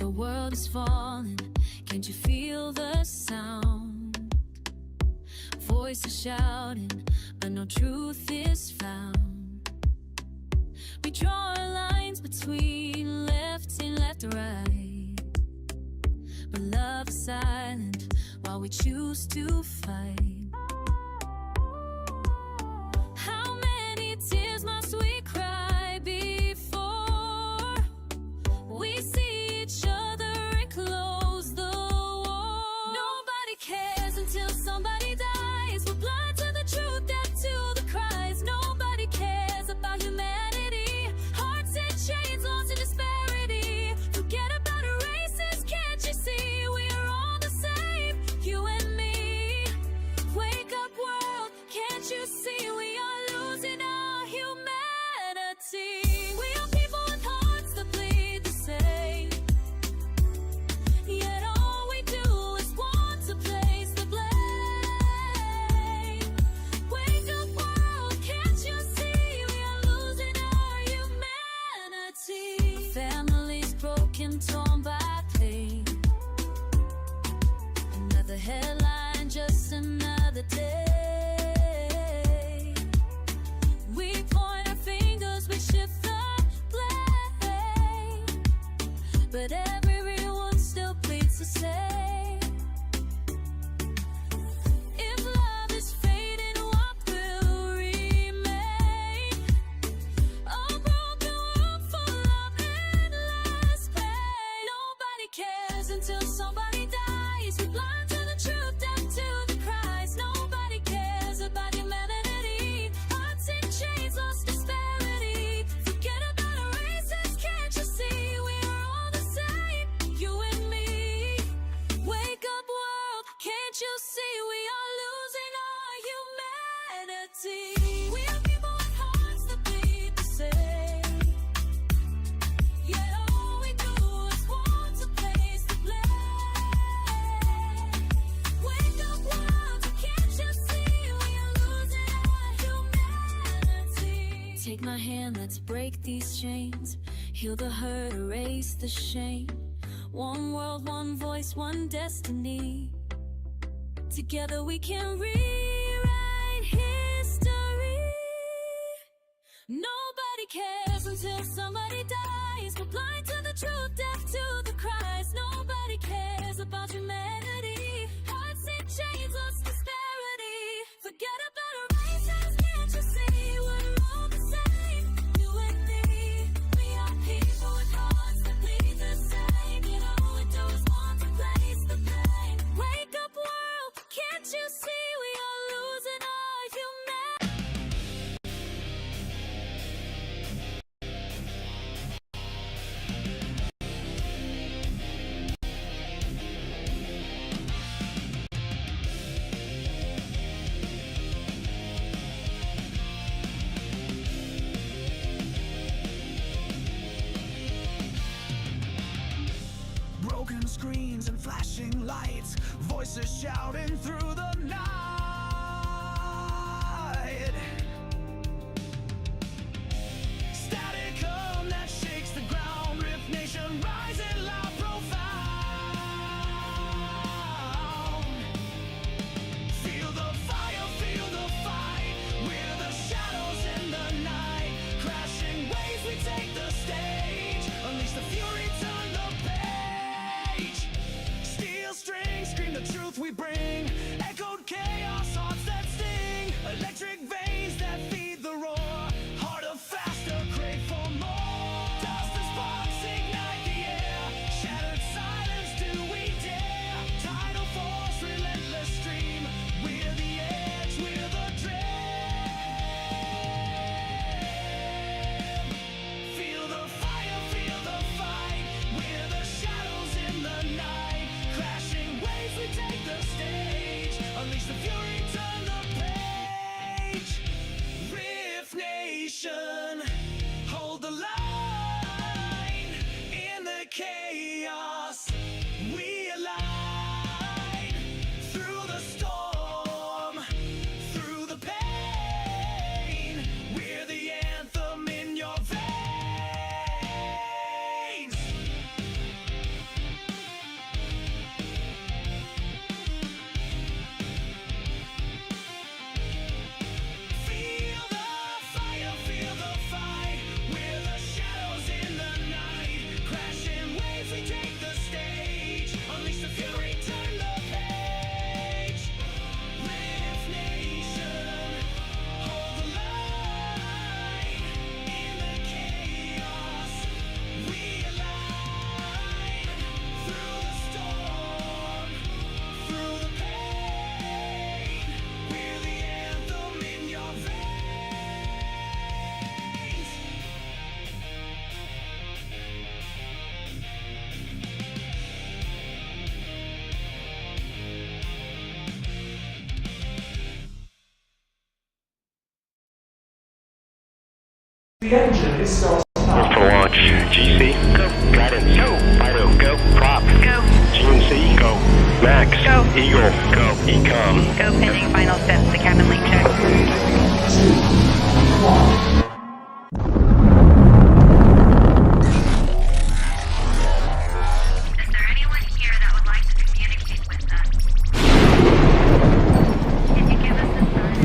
The world is falling, can't you feel the sound? Voices shouting, but no truth is found. We draw our lines between left and right, but love is silent while we choose to fight. How many tears must we cry before we see each other and close the war? Nobody cares until somebody dies. We're blind to the truth, deaf to the cries. Nobody cares about humanity. Hearts in chains, lost in disparity. Forget about races, can't you see? We are all the same, you and me. Wake up world, can't you see? We are losing our humanity. We are people with hearts that bleed the same, yet all we do is want to place the blame. Wake up world, can't you see? We are losing our humanity. Families broken, torn by pain. Another headline, just another day. We point our fingers, we shift the blame, but everyone still bleeds the same. If love is fading, what will remain? A broken world full of endless pain. Nobody cares until somebody dies. We're blind to the truth, deaf to the cries. Nobody cares about humanity. Hearts in chains, lost disparity. Forget about our races, can't you see? We are all the same, you and me. Wake up world, can't you see? We are losing our humanity. We are people with hearts that bleed the same, yet all we do is want to place the blame. Wake up world, can't you see? We are losing our humanity. Take my hand, let's break these chains. Heal the hurt, erase the shame. One world, one voice, one destiny. Together we can rewrite history. Nobody cares until somebody dies. We're blind to the truth, deaf to the cries. Nobody cares about humanity. Hearts in chains, lost disparity. Forget about our races, can't you see? We're all the same, you and me. We are people with hearts that bleed the same. You know we do is want to place the blame. Wake up world, can't you see? We are losing our humanity. Broken screens and flashing lights, voices shouting through the night. Static hum that shakes the ground, Rift Nation rising loud, profound. Feel the fire, feel the fight. We're the shadows in the night. Crashing waves, we take the stage. Unleash the fury, turn the page. Steel strings scream the truth we bring. Echoed chaos, hearts that sting. Electric veins that feed the roar. Harder, faster, crave for more. Dust and sparks ignite the air. Shattered silence, do we dare? Tidal force, relentless stream. We're the edge, we're the dream. Feel the fire, feel the fight. We're the shadows in the night. Crashing waves, we take the stage. Unleash the fury. The engine is starting now. For launch. GC, go. Guidance, go. Fido, go. Prop, go. GNC, go. Max, go. Eagle, go. Ecom, Go pending final steps to cabin link check. 3, 2, 1. Is there anyone here that would like to communicate with us? Can you give us a sign?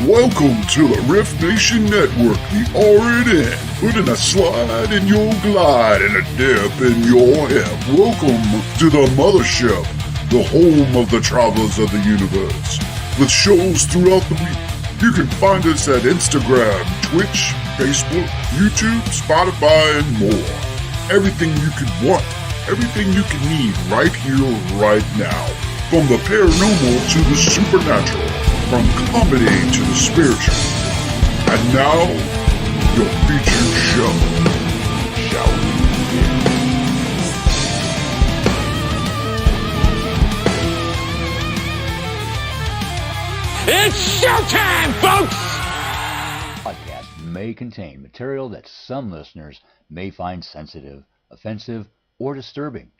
Welcome to the Rift Nation Network, the RNN, putting a slide in your glide and a dip in your hip. Welcome to the mothership, the home of the travelers of the universe. With shows throughout the week, you can find us at Instagram, Twitch, Facebook, YouTube, Spotify, and more. Everything you could want, everything you can need right here, right now. From the paranormal to the supernatural. From comedy to the spiritual. And now, your featured show. Shall we begin? It's showtime, folks! Podcast may contain material that some listeners may find sensitive, offensive, or disturbing.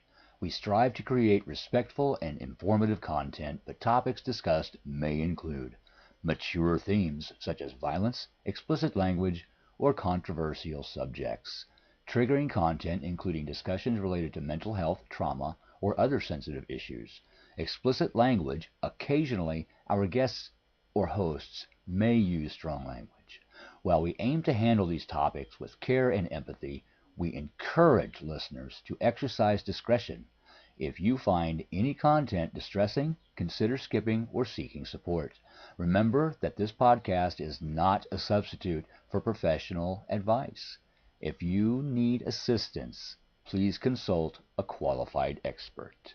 We strive to create respectful and informative content, but topics discussed may include mature themes such as violence, explicit language, or controversial subjects, triggering content including discussions related to mental health, trauma, or other sensitive issues, explicit language. Occasionally, our guests or hosts may use strong language. While we aim to handle these topics with care and empathy, we encourage listeners to exercise discretion. If you find any content distressing, consider skipping or seeking support. Remember that this podcast is not a substitute for professional advice. If you need assistance, please consult a qualified expert.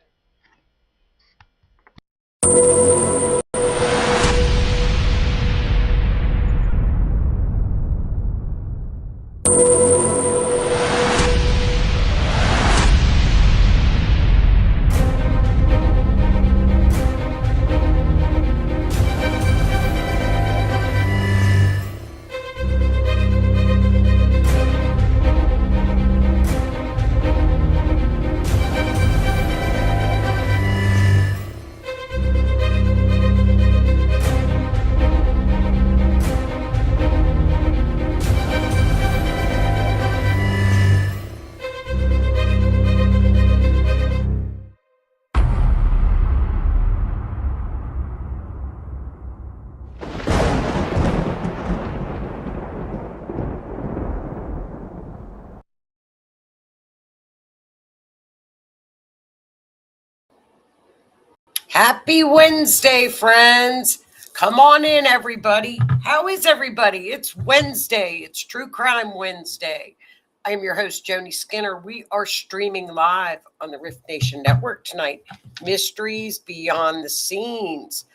Happy Wednesday, friends. Come on in, everybody. How is everybody? It's Wednesday. It's True Crime Wednesday. I'm your host, Joni Skinner. We are streaming live on the Rift Nation Network tonight. Mysteries Beyond the Scenes.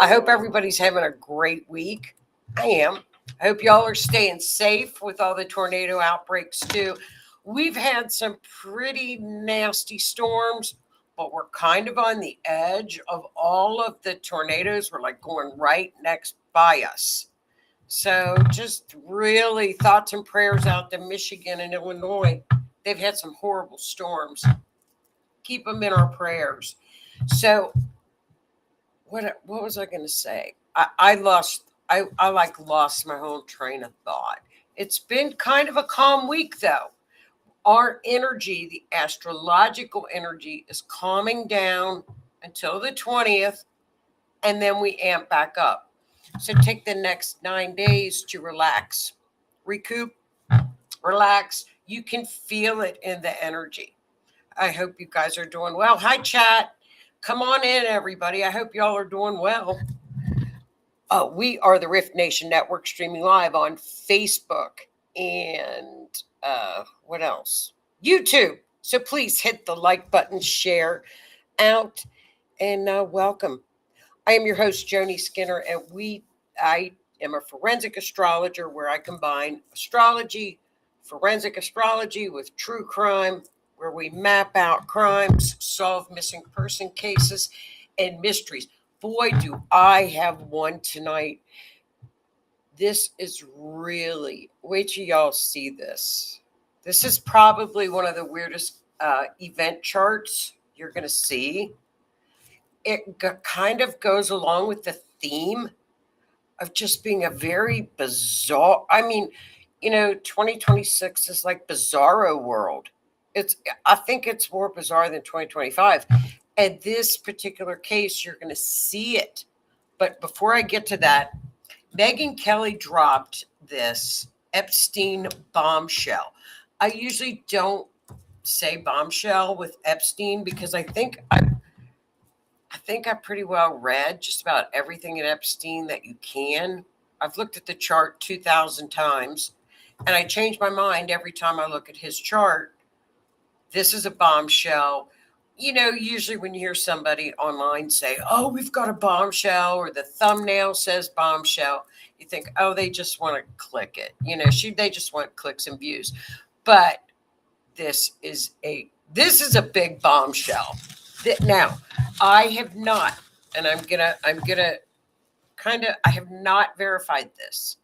I hope everybody's having a great week. I am. I hope y'all are staying safe with all the tornado outbreaks, too. We've had some pretty nasty storms, but we're kind of on the edge of all of the tornadoes. We're like going right next by us. So just really thoughts and prayers out to Michigan and Illinois. They've had some horrible storms. Keep them in our prayers. So what was I going to say? I lost my whole train of thought. It's been kind of a calm week, though. Our energy, the astrological energy, is calming down until the 20th, and then we amp back up. So take the next 9 days to relax, recoup, relax. You can feel it in the energy. I hope you guys are doing well. Hi, chat. Come on in, everybody. I hope y'all are doing well. We are the Rift Nation Network, streaming live on Facebook and what else? YouTube. So please hit the like button, share out, and welcome. I am your host, Joni Skinner, and I am a forensic astrologer where I combine astrology, forensic astrology with true crime. where we map out crimes, solve missing person cases, and mysteries. Boy, do I have one tonight. This is really, wait till y'all see this. This is probably one of the weirdest event charts you're going to see. It kind of goes along with the theme of just being a very bizarre, 2026 is like bizarro world. I think it's more bizarre than 2025. And this particular case, you're going to see it. But before I get to that, Megyn Kelly dropped this Epstein bombshell. I usually don't say bombshell with Epstein because I think I pretty well read just about everything in Epstein that you can. I've looked at the chart 2,000 times, and I change my mind every time I look at his chart. This is a bombshell. Usually when you hear somebody online say, oh, we've got a bombshell, or the thumbnail says bombshell, you think, oh, they just want to click it. They just want clicks and views. But this is a big bombshell. Now, I have not, and I have not verified this,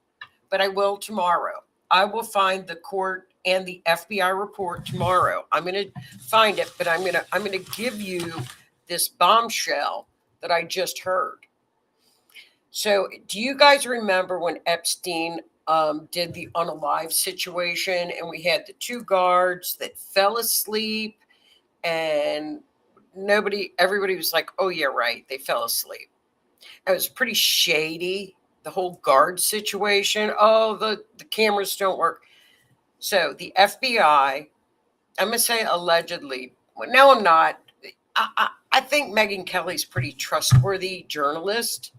but I will tomorrow. I will find the court and the FBI report tomorrow. I'm going to find it, but I'm going to give you this bombshell that I just heard. So, do you guys remember when Epstein did the unalive situation, and we had the 2 guards that fell asleep, and everybody was like, oh yeah, right, they fell asleep. It was pretty shady, the whole guard situation. Oh, the cameras don't work. So the FBI, I'm going to say allegedly, well, no, I'm not. I think Megyn Kelly's pretty trustworthy journalist,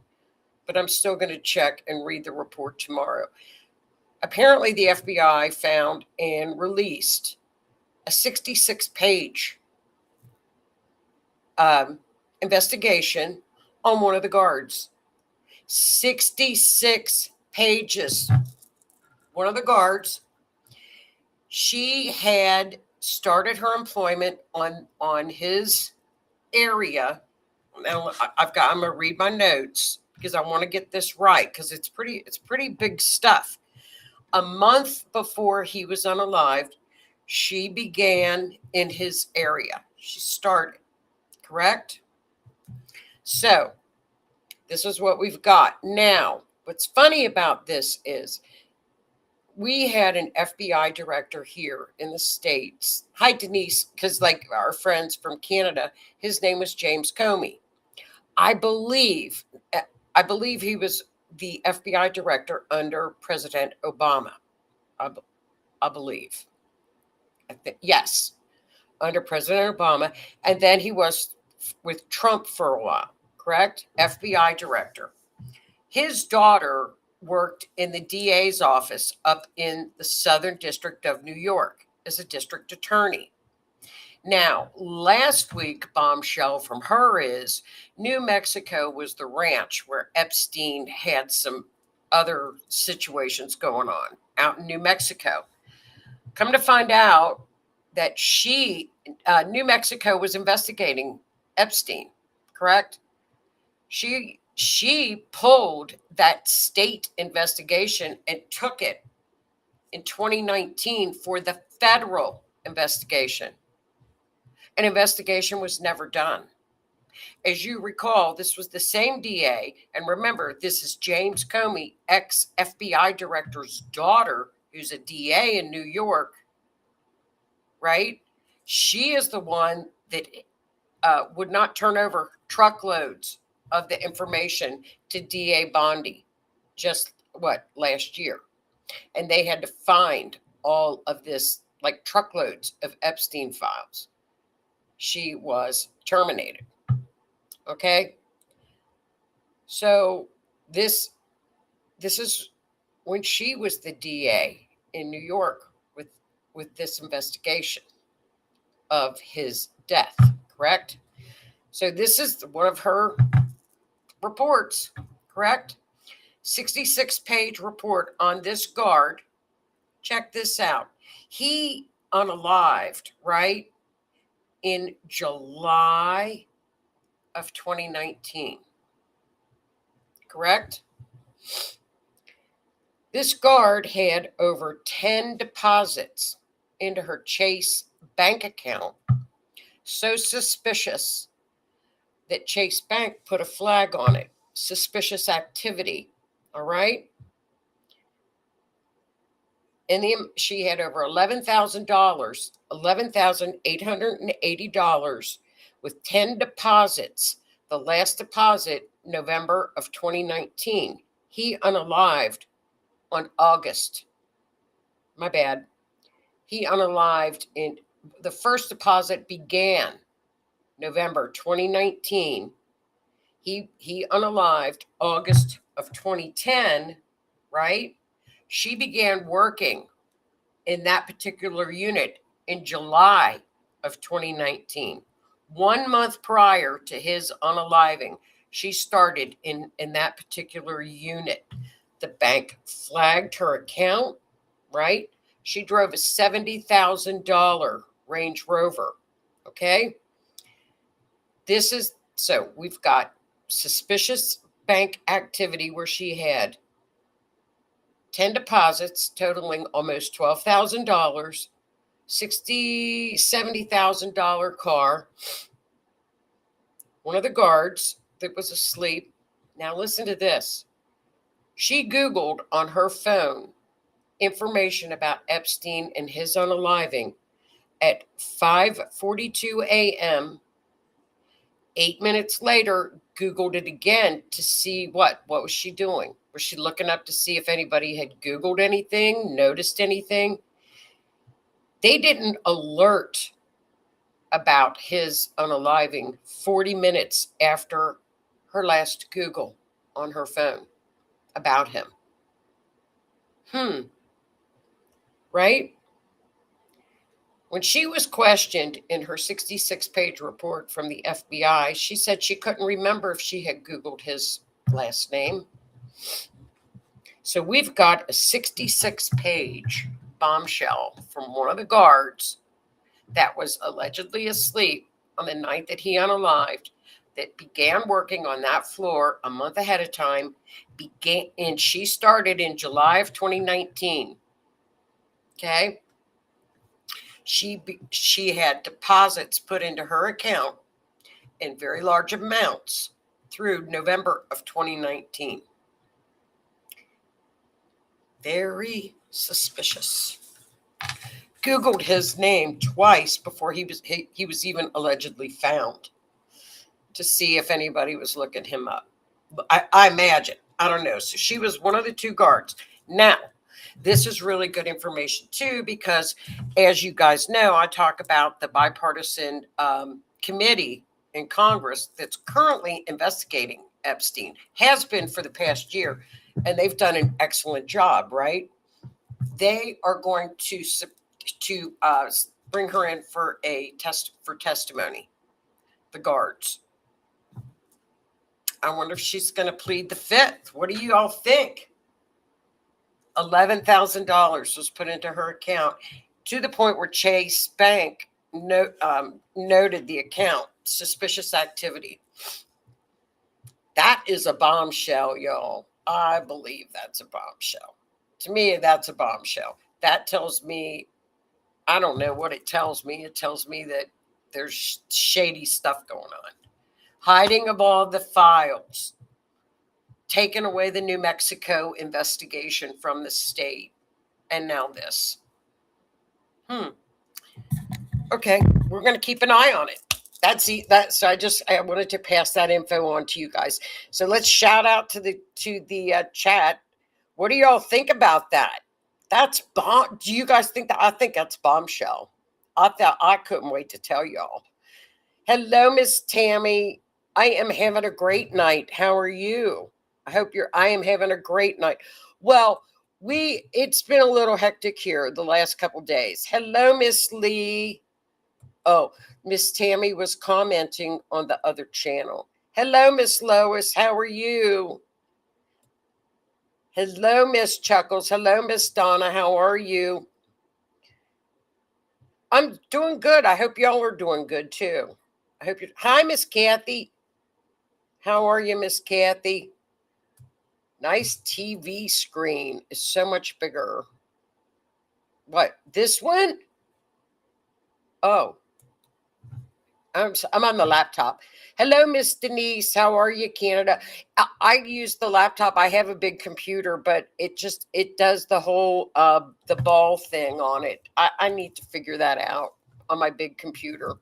but I'm still going to check and read the report tomorrow. Apparently, the FBI found and released a 66-page investigation on one of the guards. 66 pages. One of the guards, she had started her employment on his area. Now I'm going to read my notes because I want to get this right, because it's pretty big stuff. A month before he was unalived, she began in his area. She started, correct? So this is what we've got. Now, what's funny about this is we had an FBI director here in the States. Hi, Denise, because like our friends from Canada, his name was James Comey. I believe he was the FBI director under President Obama. I believe. Yes, under President Obama. And then he was with Trump for a while, correct? FBI director. His daughter worked in the DA's office up in the Southern District of New York as a district attorney. Now, last week, bombshell from her is New Mexico was the ranch where Epstein had some other situations going on out in New Mexico. Come to find out that New Mexico was investigating Epstein, correct? She pulled that state investigation and took it in 2019 for the federal investigation. An investigation was never done. As you recall, this was the same DA. And remember, this is James Comey, ex-FBI director's daughter, who's a DA in New York, right? She is the one that would not turn over truckloads of the information to DA Bondi just last year. And they had to find all of this, like truckloads of Epstein files. She was terminated. Okay. So this is when she was the DA in New York with this investigation of his death, correct? So this is one of her reports, correct? 66-page report on this guard. Check this out. He unalived, right? in July of 2019. Correct? This guard had over 10 deposits into her Chase bank account. So suspicious that Chase Bank put a flag on it. Suspicious activity. All right? And she had over $11,000, $11,880 with 10 deposits. The last deposit, November of 2019. He unalived on August. My bad. He unalived in the first deposit began November 2019. He unalived August of 2010, right? She began working in that particular unit in July of 2019. 1 month prior to his unaliving, she started in that particular unit. The bank flagged her account, right? She drove a $70,000 Range Rover, okay? So we've got suspicious bank activity where she had 10 deposits totaling almost $12,000, $70,000 car. One of the guards that was asleep. Now listen to this. She Googled on her phone information about Epstein and his unaliving at 5:42 a.m. 8 minutes later, Googled it again to see what was she doing? Was she looking up to see if anybody had Googled anything, noticed anything? They didn't alert about his unaliving 40 minutes after her last Google on her phone about him. Right? When she was questioned in her 66-page report from the FBI, she said she couldn't remember if she had Googled his last name. So we've got a 66-page bombshell from one of the guards that was allegedly asleep on the night that he unalived, that began working on that floor a month ahead of time, and she started in July of 2019. Okay? She had deposits put into her account in very large amounts through November of 2019. Very suspicious. Googled his name twice before he was even allegedly found to see if anybody was looking him up. I imagine. I don't know. So she was one of the two guards. Now, this is really good information too, because as you guys know, I talk about the bipartisan committee in Congress that's currently investigating Epstein, has been for the past year, and they've done an excellent job, right? They are going to bring her in for testimony, the guards. I wonder if she's going to plead the fifth. What do you all think? $11,000 was put into her account to the point where Chase Bank noted the account. Suspicious activity. That is a bombshell, y'all. I believe that's a bombshell. To me, that's a bombshell. That tells me, I don't know what it tells me. It tells me that there's shady stuff going on. Hiding of all the files. Taking away the New Mexico investigation from the state. And now this. Okay, we're going to keep an eye on it. So I wanted to pass that info on to you guys. So let's shout out to the chat. What do y'all think about that? That's bomb. Do you guys think that? I think that's bombshell. I couldn't wait to tell y'all. Hello, Miss Tammy. I am having a great night. How are you? I am having a great night. Well, it's been a little hectic here the last couple days. Hello, Miss Lee. Oh, Miss Tammy was commenting on the other channel. Hello, Miss Lois. How are you? Hello, Miss Chuckles. Hello, Miss Donna. How are you? I'm doing good. I hope y'all are doing good too. I hope you. Hi, Miss Kathy. How are you, Miss Kathy? Nice TV screen. It's so much bigger. What? This one? Oh, I'm on the laptop. Hello, Miss Denise. How are you, Canada? I use the laptop. I have a big computer, but it does the whole the ball thing on it. I need to figure that out on my big computer.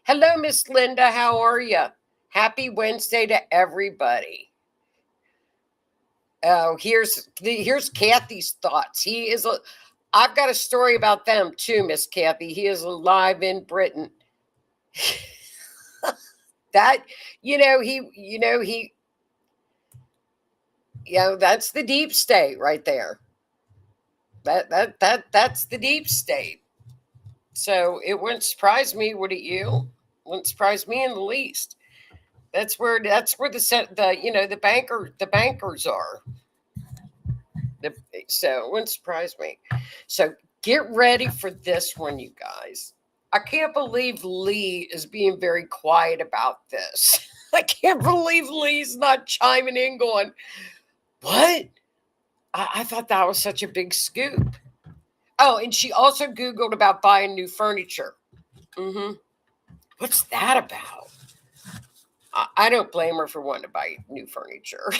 Hello, Miss Linda. How are you? Happy Wednesday to everybody. Oh, here's Kathy's thoughts. I've got a story about them too, Miss Kathy. He is alive in Britain. That that's the deep state right there. That's the deep state. So it wouldn't surprise me, would it you? Wouldn't surprise me in the least. That's where the bankers are. So it wouldn't surprise me. So get ready for this one, you guys. I can't believe Lee is being very quiet about this. I can't believe Lee's not chiming in going, what? I thought that was such a big scoop. Oh, and she also Googled about buying new furniture. What's that about? I don't blame her for wanting to buy new furniture.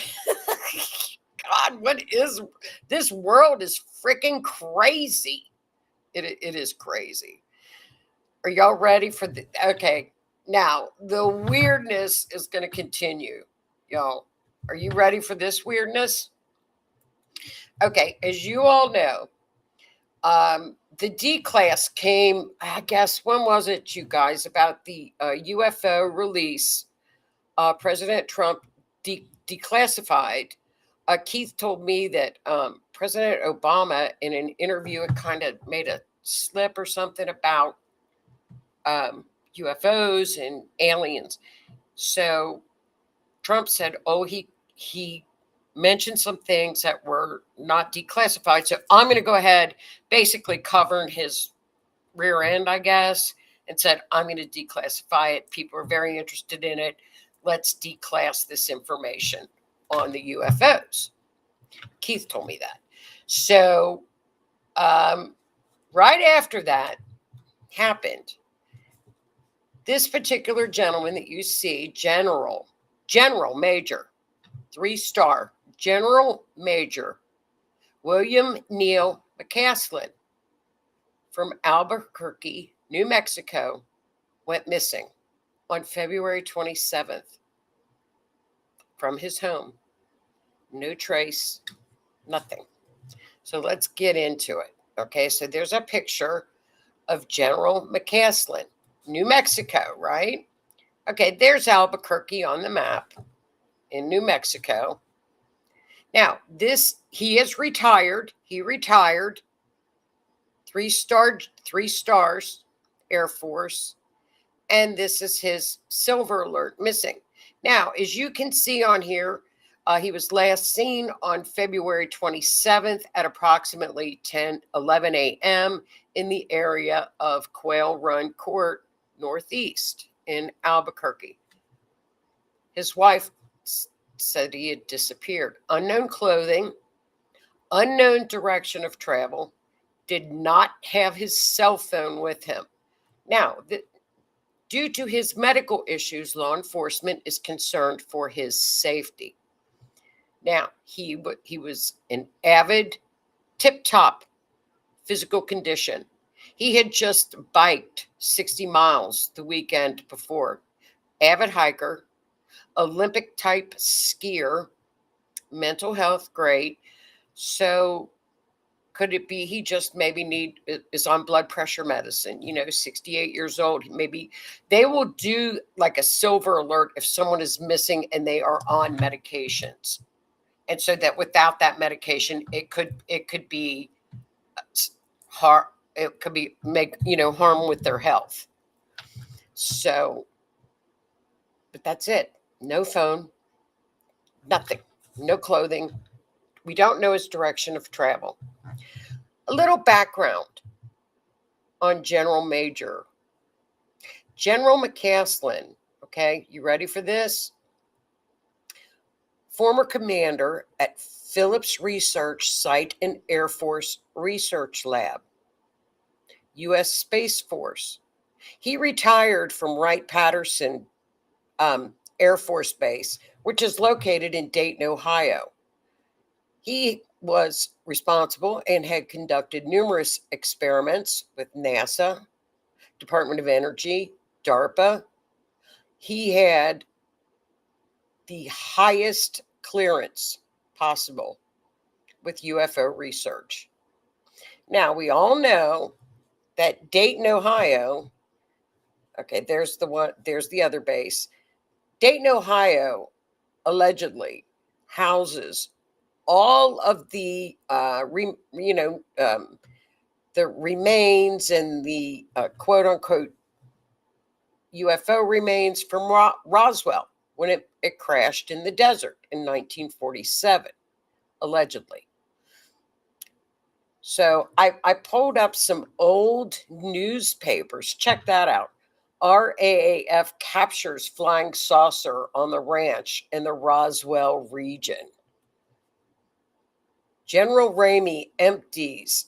God, what is this world is freaking crazy. It is crazy. Are y'all ready for the okay? Now the weirdness is going to continue, y'all. Are you ready for this weirdness? Okay, as you all know, the D class came. I guess when was it, you guys? About the UFO release. President Trump declassified. Keith told me that President Obama, in an interview, had kind of made a slip or something about UFOs and aliens. So Trump said, "Oh, he mentioned some things that were not declassified. So I'm going to go ahead, basically covering his rear end, I guess, and said, I'm going to declassify it. People are very interested in it. Let's declass this information on the UFOs." Keith told me that. So right after that happened, this particular gentleman that you see, General Major, 3-star General Major William Neil McCasland from Albuquerque, New Mexico, went missing on February 27th from his home. No trace, nothing. So let's get into it. Okay, so there's a picture of General McCasland, New Mexico, right? Okay, there's Albuquerque on the map in New Mexico. Now, he is retired. He retired. 3 stars, Air Force. And this is his silver alert missing. Now, as you can see on here, he was last seen on February 27th at approximately 11 a.m. in the area of Quail Run Court, Northeast in Albuquerque. His wife said he had disappeared. Unknown clothing, unknown direction of travel, did not have his cell phone with him. Now, due to his medical issues, law enforcement is concerned for his safety. Now, he was in avid, tip-top physical condition. He had just biked 60 miles the weekend before. Avid hiker, Olympic-type skier, mental health great. So could it be he just maybe is on blood pressure medicine, 68 years old? Maybe they will do like a silver alert if someone is missing and they are on medications. And so that without that medication, it could be harm. It could be harm with their health. So, but that's it. No phone, nothing, no clothing. We don't know his direction of travel. A little background. on General Major. General McCasland, okay, you ready for this? Former commander at Phillips Research Site and Air Force Research Lab, U.S. Space Force. He retired from Wright-Patterson Air Force Base, which is located in Dayton, Ohio. He was responsible and had conducted numerous experiments with NASA, Department of Energy, DARPA. He had the highest clearance possible with UFO research. Now, we all know that Dayton, Ohio, okay, there's the other base. Dayton, Ohio, allegedly houses all of the, the remains and the quote unquote UFO remains from Roswell when it crashed in the desert in 1947, allegedly. So I pulled up some old newspapers. Check that out. RAAF captures flying saucer on the ranch in the Roswell region. General Ramey empties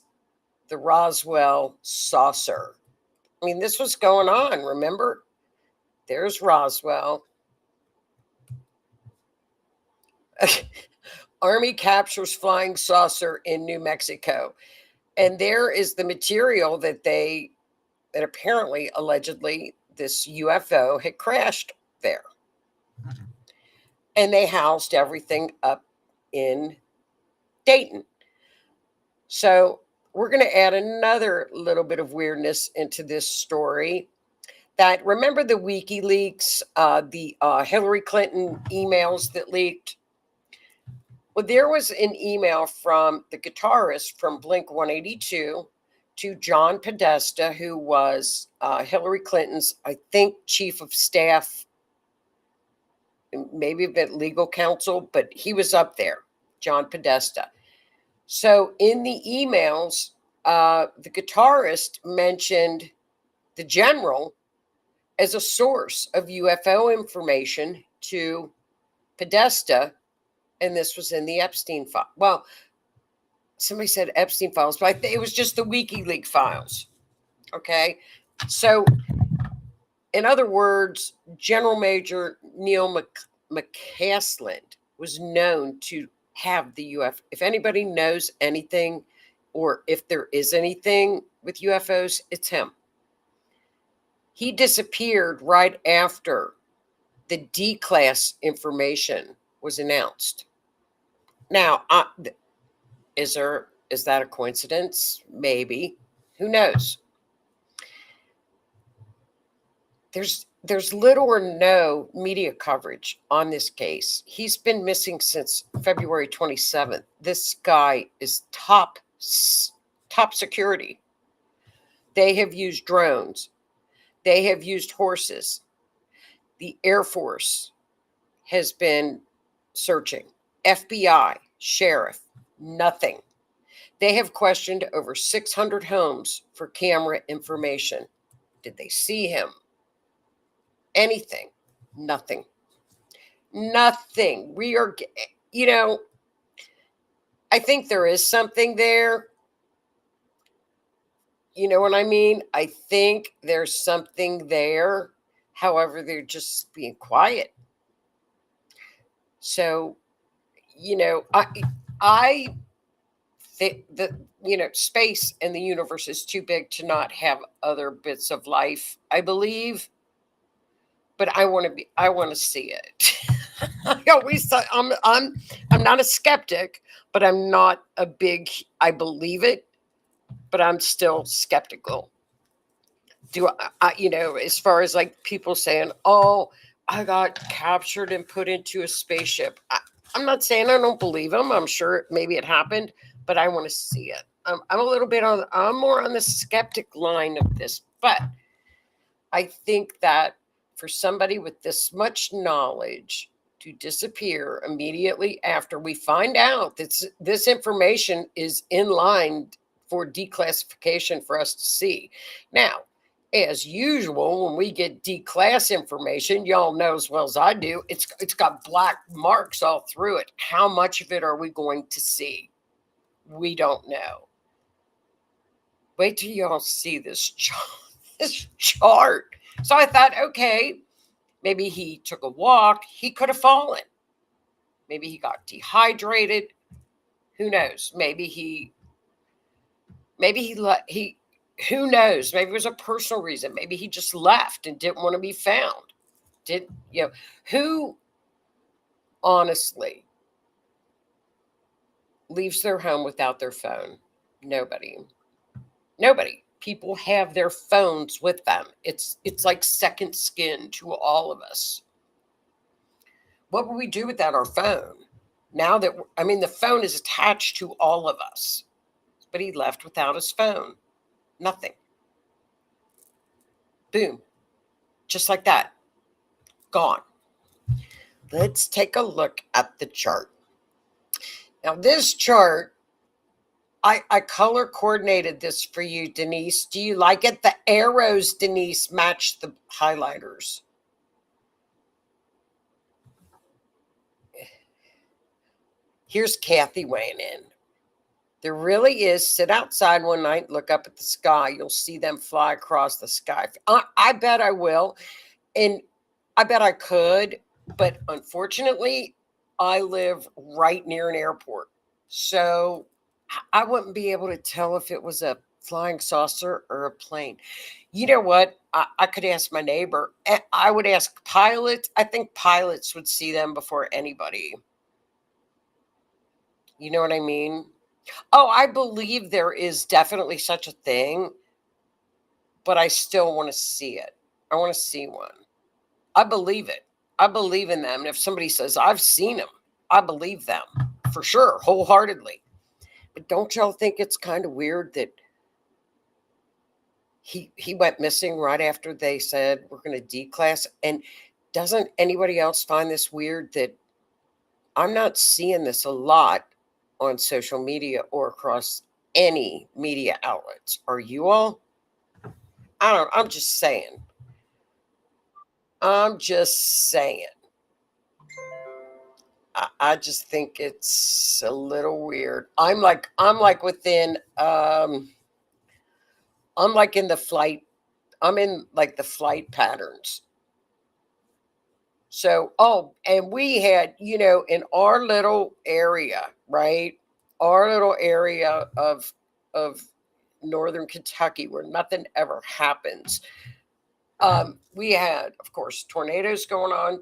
the Roswell saucer. I mean, this was going on, remember? There's Roswell. Army captures flying saucer in New Mexico. And there is the material that apparently, allegedly, this UFO had crashed there. And they housed everything up in Dayton. So we're going to add another little bit of weirdness into this story. That, remember the WikiLeaks, the Hillary Clinton emails that leaked? Well, there was an email from the guitarist from Blink-182 to John Podesta, who was Hillary Clinton's, I think, chief of staff, maybe a bit legal counsel, but he was up there, John Podesta. So in the emails, the guitarist mentioned the general as a source of UFO information to Podesta, and this was in the Epstein file. Well, somebody said Epstein files, but I think it was just the WikiLeaks files. Okay, so in other words, General Major Neil McCasland was known to have the UFO. If anybody knows anything, or if there is anything with UFOs, it's him. He disappeared right after the D-class information was announced. Now, is that a coincidence? Maybe. Who knows? There's little or no media coverage on this case. He's been missing since February 27th. This guy is top security. They have used drones. They have used horses. The Air Force has been searching. FBI, sheriff, nothing. They have questioned over 600 homes for camera information. Did they see him? Anything? Nothing. Nothing. We are, I think there is something there. You know what I mean? I think there's something there. However, they're just being quiet. So, I think that, space and the universe is too big to not have other bits of life, I believe. But I want to see it. I'm not a skeptic, but I'm not I believe it, but I'm still skeptical. As far as like people saying, oh, I got captured and put into a spaceship. I'm not saying I don't believe them. I'm sure maybe it happened, but I want to see it. I'm more on the skeptic line of this, but I think that for somebody with this much knowledge to disappear immediately after we find out that this information is in line for declassification for us to see. Now, as usual, when we get declass information, y'all know as well as I do, it's got black marks all through it. How much of it are we going to see? We don't know. Wait till y'all see this chart. So I thought, okay, maybe he took a walk. He could have fallen. Maybe he got dehydrated. Who knows? Who knows? Maybe it was a personal reason. Maybe he just left and didn't want to be found. Who honestly leaves their home without their phone? Nobody. People have their phones with them. It's like second skin to all of us. What would we do without our phone? Now that, the phone is attached to all of us, but he left without his phone. Nothing. Boom. Just like that. Gone. Let's take a look at the chart. Now, this chart, I color coordinated this for you, Denise. Do you like it? The arrows, Denise, match the highlighters. Here's Kathy weighing in. There really is. Sit outside one night, look up at the sky. You'll see them fly across the sky. I bet I will. And I bet I could. But unfortunately, I live right near an airport. So I wouldn't be able to tell if it was a flying saucer or a plane. You know what? I could ask my neighbor. I would ask pilots. I think pilots would see them before anybody. You know what I mean? Oh, I believe there is definitely such a thing, but I still want to see it. I want to see one. I believe it. I believe in them. And if somebody says, I've seen them, I believe them for sure, wholeheartedly. But don't y'all think it's kind of weird that he went missing right after they said we're going to declass? And doesn't anybody else find this weird that I'm not seeing this a lot on social media or across any media outlets? Are you all? I'm just saying. I just think it's a little weird. I'm like within I'm like in the flight. I'm in like the flight patterns. So, and we had, in our little area, right? Our little area of northern Kentucky where nothing ever happens. We had, of course, tornadoes going on,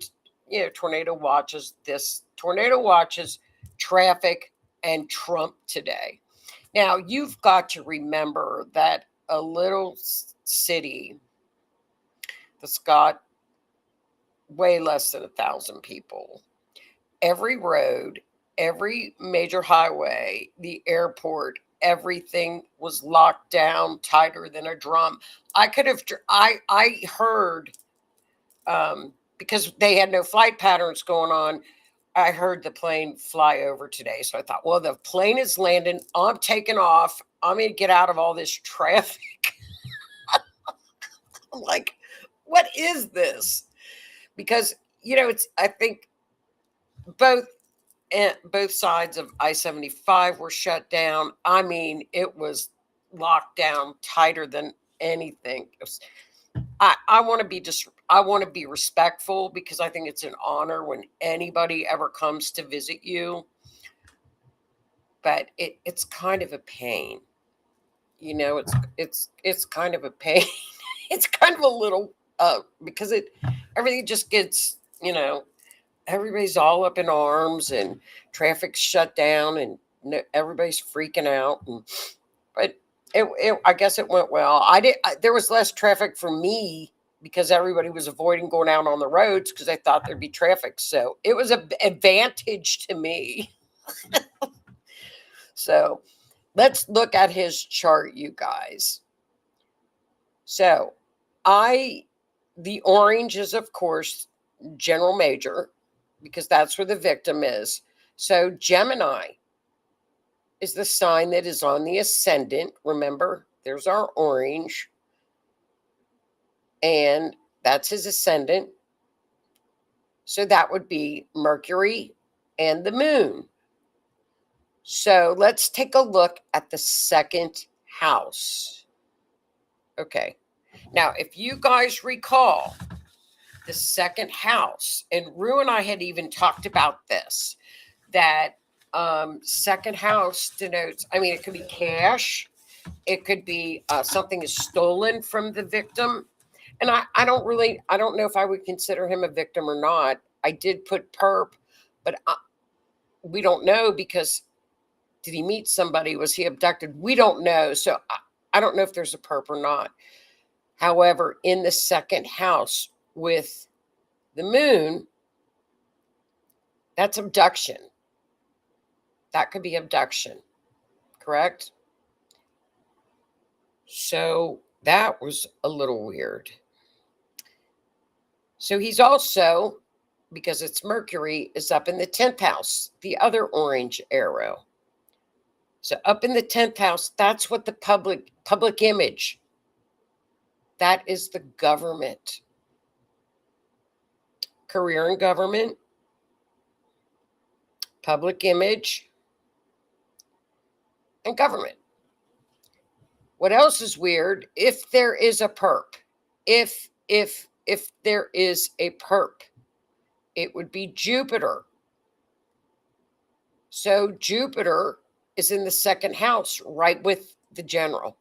tornado watches, traffic, and Trump today. Now, you've got to remember that a little city that's got way less than 1,000 people, every road, every major highway, the airport, everything was locked down tighter than a drum. I heard, because they had no flight patterns going on, I heard the plane fly over today. So I thought, well, the plane is landing. I'm taking off. I'm going to get out of all this traffic. I'm like, what is this? Because, I think both sides of I-75 were shut down. It was locked down tighter than anything. I want to be respectful because I think it's an honor when anybody ever comes to visit you. But it's kind of a pain. It's kind of a pain. It's kind of a little because everything just gets, everybody's all up in arms and traffic's shut down and everybody's freaking out. But I guess it went well. There was less traffic for me because everybody was avoiding going out on the roads because they thought there'd be traffic. So it was an advantage to me. So let's look at his chart, you guys. So the orange is, of course, General Major, because that's where the victim is. So Gemini, is the sign that is on the ascendant. Remember, there's our orange. And that's his ascendant. So that would be Mercury and the moon. So let's take a look at the second house. Okay. Now, if you guys recall, the second house, and Rue and I had even talked about this, that second house denotes, I mean, it could be cash. It could be something is stolen from the victim. And I don't know if I would consider him a victim or not. I did put perp, but we don't know, because did he meet somebody? Was he abducted? We don't know. So I don't know if there's a perp or not. However, in the second house with the moon, that's abduction. That could be abduction, correct? So that was a little weird. So he's also, because it's Mercury, is up in the 10th house, the other orange arrow. So up in the 10th house, that's what the public image, that is the government. Career in government, public image, and government. What else is weird? If there is a perp, if there is a perp, it would be Jupiter. So Jupiter is in the second house, right with the general.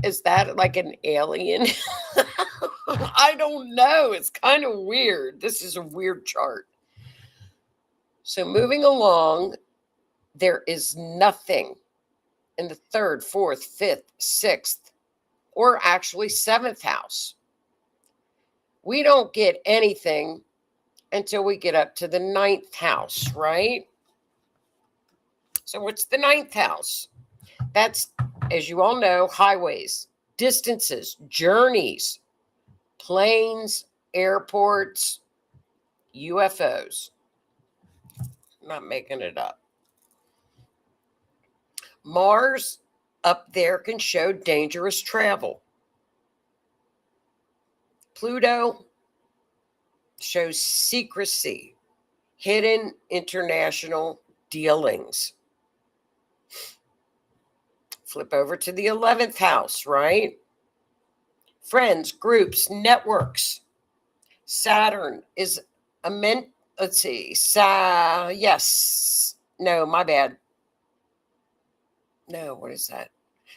Is that like an alien? I don't know. It's kind of weird. This is a weird chart. So moving along, there is nothing in the 3rd, 4th, 5th, 6th, or actually 7th house. We don't get anything until we get up to the 9th house, right? So what's the 9th house? That's, as you all know, highways, distances, journeys, planes, airports, UFOs. I'm not making it up. Mars up there can show dangerous travel. Pluto shows secrecy, hidden international dealings. Flip over to the 11th house, right? Friends, groups, networks. Saturn is let's see. Yes. No, my bad. No, what is that?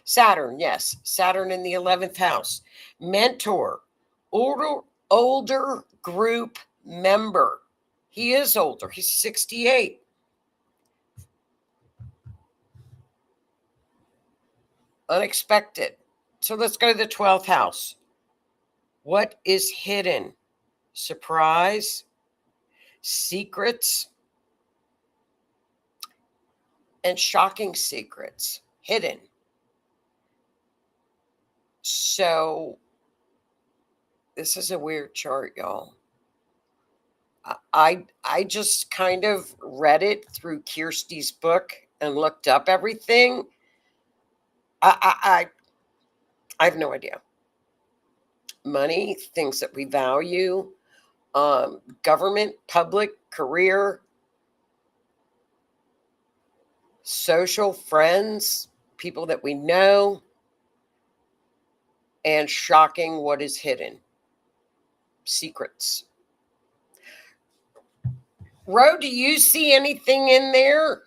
Saturn, yes. Saturn in the 11th house. Mentor, older group member. He is older. He's 68. Unexpected. So let's go to the 12th house. What is hidden? Surprise, secrets, and shocking secrets. Hidden. So this is a weird chart, y'all. I just kind of read it through Kirsty's book and looked up everything. I have no idea. Money, things that we value, government, public, career, social, friends, people that we know, and shocking what is hidden. Secrets. Ro, do you see anything in there?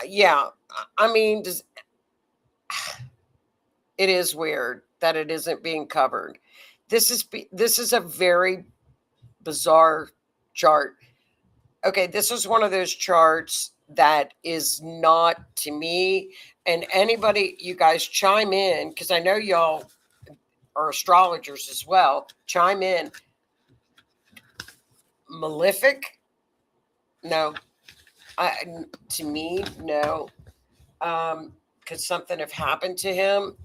Yeah, I mean, it is weird that it isn't being covered. This is a very bizarre chart. Okay, this is one of those charts that is not, to me, and anybody, you guys chime in, because I know y'all are astrologers as well. Chime in. Malefic? No. To me, no. Could something have happened to him?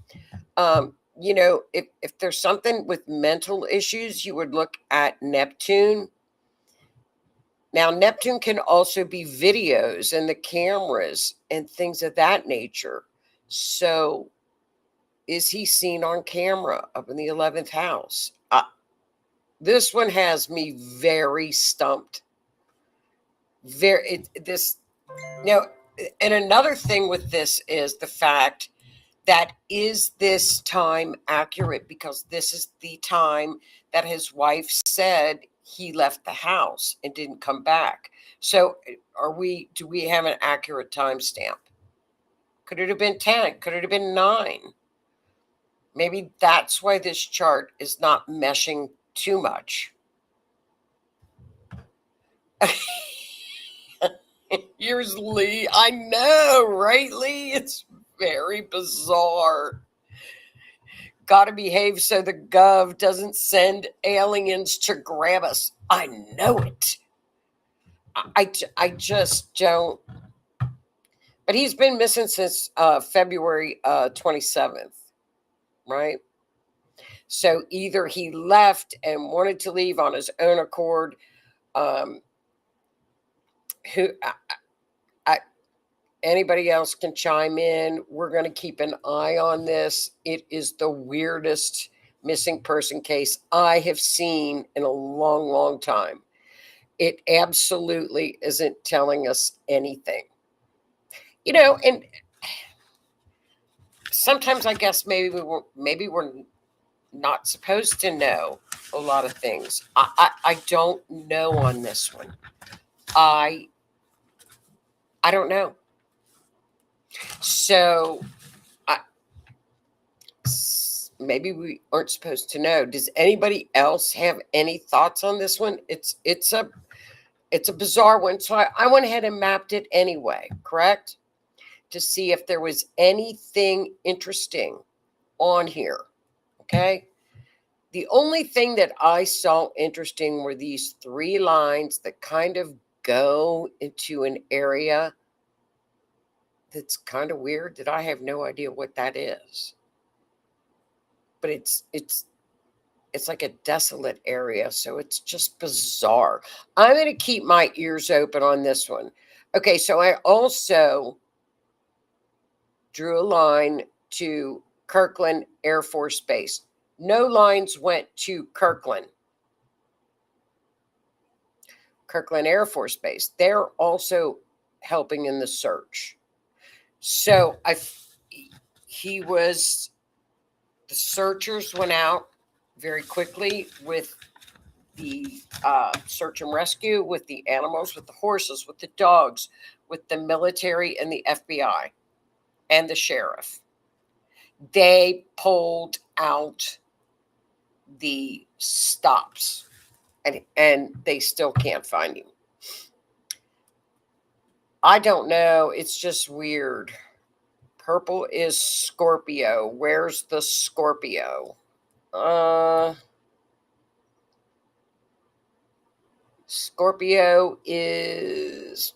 You know, if there's something with mental issues, you would look at Neptune. Now, Neptune can also be videos and the cameras and things of that nature. So, is he seen on camera up in the 11th house? This one has me very stumped. This, and another thing with this is the fact that is this time accurate, because this is the time that his wife said he left the house and didn't come back. So do we have an accurate timestamp? Could it have been 10? Could it have been 9? Maybe that's why this chart is not meshing too much. Here's Lee. I know, right, Lee? It's very bizarre. Gotta behave so the gov doesn't send aliens to grab us. I know it. I just don't. But he's been missing since February 27th, right? So either he left and wanted to leave on his own accord. Anybody else can chime in. We're going to keep an eye on this. It is the weirdest missing person case I have seen in a long, long time. It absolutely isn't telling us anything. And sometimes I guess maybe we're not supposed to know a lot of things. I don't know on this one. I don't know. So maybe we aren't supposed to know. Does anybody else have any thoughts on this one? It's a bizarre one. So I went ahead and mapped it anyway, correct? To see if there was anything interesting on here. Okay. The only thing that I saw interesting were these 3 lines that kind of go into an area that's kind of weird, that I have no idea what that is. But it's like a desolate area, so it's just bizarre. I'm going to keep my ears open on this one. Okay, so I also drew a line to Kirkland Air Force Base. No lines went to Kirkland Air Force Base. They're also helping in the search. So the searchers went out very quickly with the search and rescue, with the animals, with the horses, with the dogs, with the military and the FBI and the sheriff. They pulled out the stops, and they still can't find him. I don't know. It's just weird. Purple is Scorpio. Where's the Scorpio? Scorpio is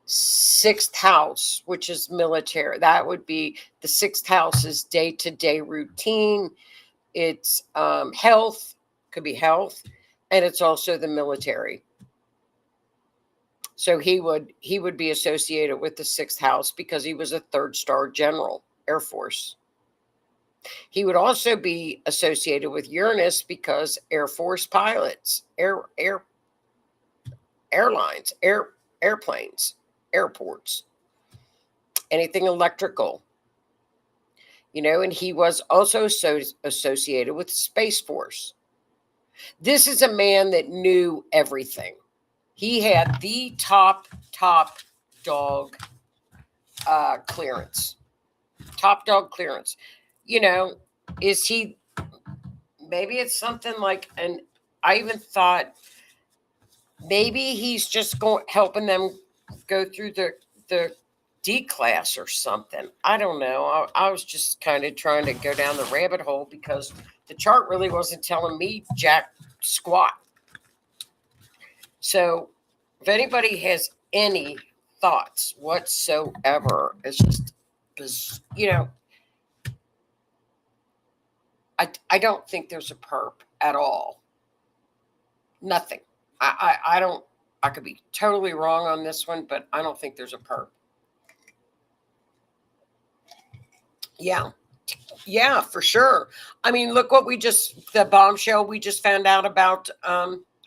6th house, which is military. That would be the 6th house is day-to-day routine. It's health, could be health, and it's also the military. So he would be associated with the 6th house because he was a 3rd-star general, Air Force. He would also be associated with Uranus because Air Force pilots, airlines, airplanes, airports, anything electrical. And he was also associated with Space Force. This is a man that knew everything. He had the top dog clearance. Top dog clearance. Is he, maybe it's something like, and I even thought maybe he's just helping them go through the D class or something. I don't know. I was just kind of trying to go down the rabbit hole because the chart really wasn't telling me jack squat. So if anybody has any thoughts whatsoever, it's just, I don't think there's a perp at all. Nothing. I don't, I could be totally wrong on this one, but I don't think there's a perp. Yeah. Yeah, for sure. I mean, look what the bombshell we just found out about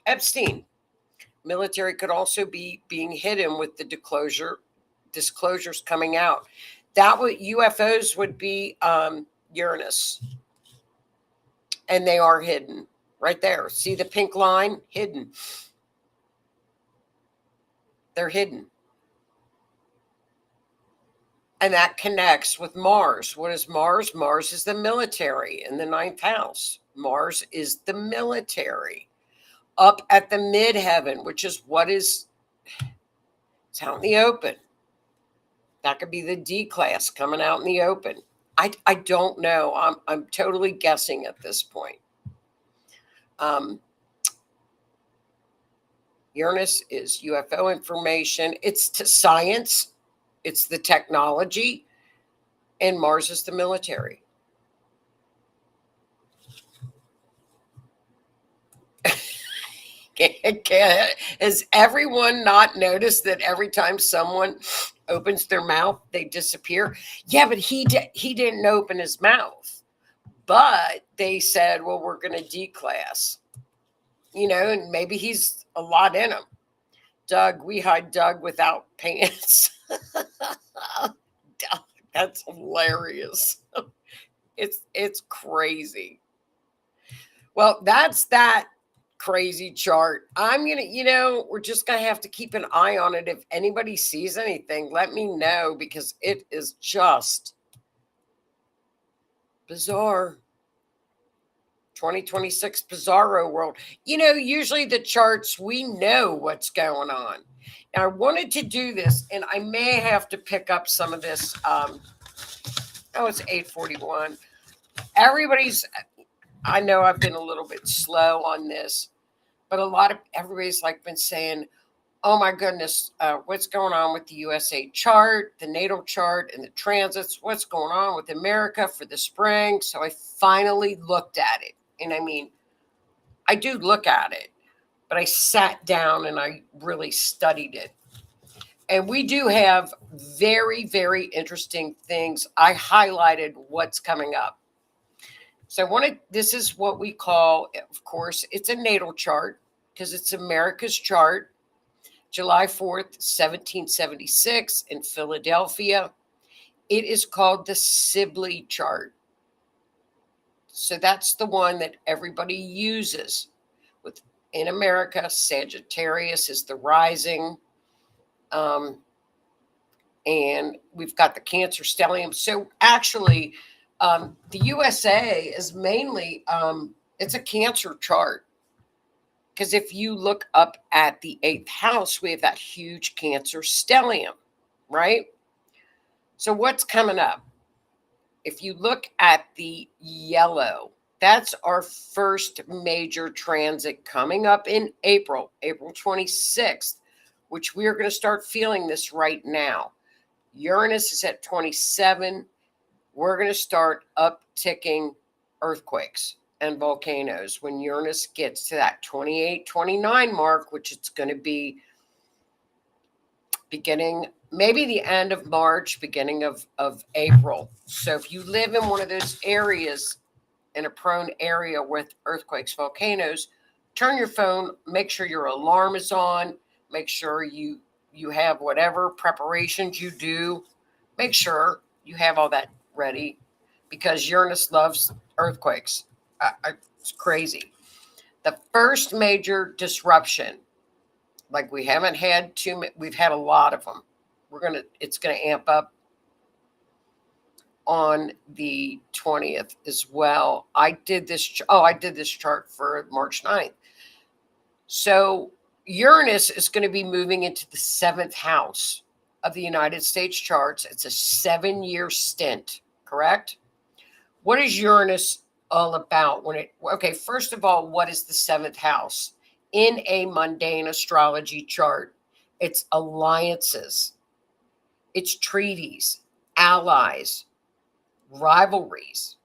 Epstein. Military could also be being hidden with the disclosures coming out. That would UFOs would be Uranus, and they are hidden right there. See the pink line? Hidden. They're hidden. And that connects with Mars. What is Mars? Mars is the military in the 9th house. Mars is the military up at the midheaven, which is it's out in the open. That could be the D class coming out in the open. I don't know. I'm totally guessing at this point. Uranus is UFO information. It's to science. It's the technology. And Mars is the military. Has everyone not noticed that every time someone opens their mouth, they disappear? Yeah, but he didn't open his mouth. But they said, well, we're going to D-class. And maybe he's a lot in him. Doug, we hide Doug without pants. That's hilarious. It's crazy. Well, that's that crazy chart. I'm gonna, we're just gonna have to keep an eye on it. If anybody sees anything, let me know, because it is just bizarre. 2026 bizarro world. Usually the charts, we know what's going on. Now, I wanted to do this, and I may have to pick up some of this. It's 8:41. I know I've been a little bit slow on this, but everybody's been saying, oh my goodness, what's going on with the USA chart, the natal chart, and the transits? What's going on with America for the spring? So I finally looked at it. And I mean, I do look at it, but I sat down and I really studied it. And we do have very, very interesting things. I highlighted what's coming up. So this is what we call, of course, it's a natal chart, because it's America's chart. July 4th, 1776 in Philadelphia. It is called the Sibley chart. So that's the one that everybody uses. In America, Sagittarius is the rising. And we've got the Cancer stellium. So actually, the USA is mainly, it's a Cancer chart. Because if you look up at the 8th house, we have that huge Cancer stellium, right? So what's coming up? If you look at the yellow, that's our first major transit coming up in April 26th, which we are going to start feeling this right now. Uranus is at 27. We're going to start upticking earthquakes and volcanoes when Uranus gets to that 28, 29 mark, which it's going to be beginning, maybe the end of March, beginning of April. So if you live in one of those areas, in a prone area with earthquakes, volcanoes, turn your phone, make sure your alarm is on, make sure you have whatever preparations you do, make sure you have all that ready, because Uranus loves earthquakes. It's crazy. The first major disruption, we haven't had we've had a lot of them. It's gonna amp up on the 20th as well. I did this chart for March 9th. So Uranus is going to be moving into the 7th house of the United States charts. It's a 7-year stint, correct? What is Uranus all about? First of all, what is the 7th house? In a mundane astrology chart, it's alliances, it's treaties, allies, rivalries.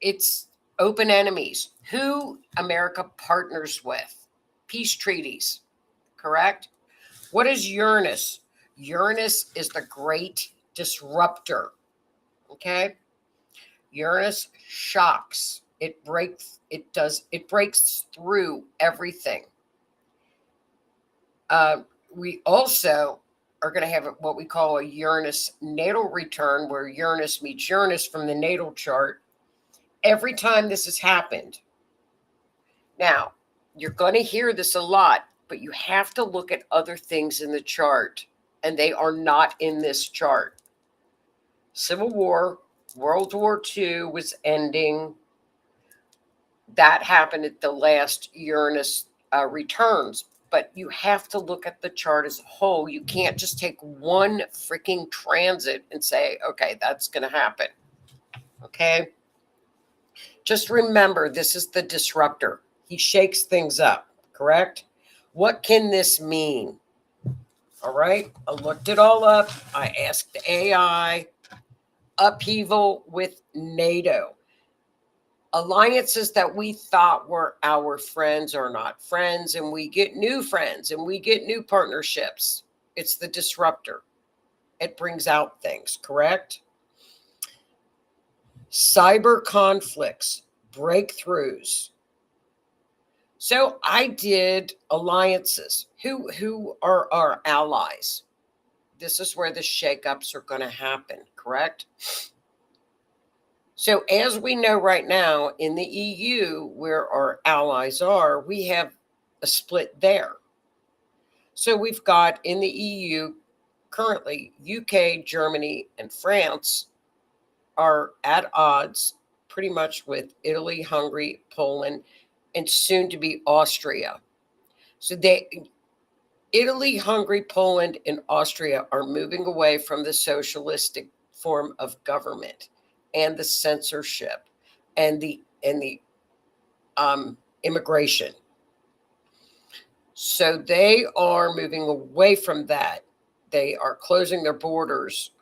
It's Open enemies. Who America partners with. Peace treaties. Correct? What is Uranus? Uranus is the great disruptor. Okay? Uranus shocks. It breaks through everything. We also are going to have what we call a Uranus natal return, where Uranus meets Uranus from the natal chart. Every time this has happened. Now, you're going to hear this a lot, but you have to look at other things in the chart, and they are not in this chart. Civil War, World War II was ending. That happened at the last Uranus returns. But you have to look at the chart as a whole. You can't just take one freaking transit and say, okay, that's going to happen. Okay? Just remember, this is the disruptor. He shakes things up, correct? What can this mean? All right, I looked it all up. I asked the AI. Upheaval with NATO. Alliances that we thought were our friends are not friends, and we get new friends and we get new partnerships. It's the disruptor. It brings out things, correct? Cyber conflicts, breakthroughs. So I did alliances. Who are our allies? This is where the shakeups are going to happen, correct? So as we know right now in the EU, where our allies are, we have a split there. So we've got in the EU currently UK, Germany, and France are at odds pretty much with Italy, Hungary, Poland, and soon to be Austria. So Italy, Hungary, Poland, and Austria are moving away from the socialistic form of government and the censorship and the immigration. So they are moving away from that. They are closing their borders.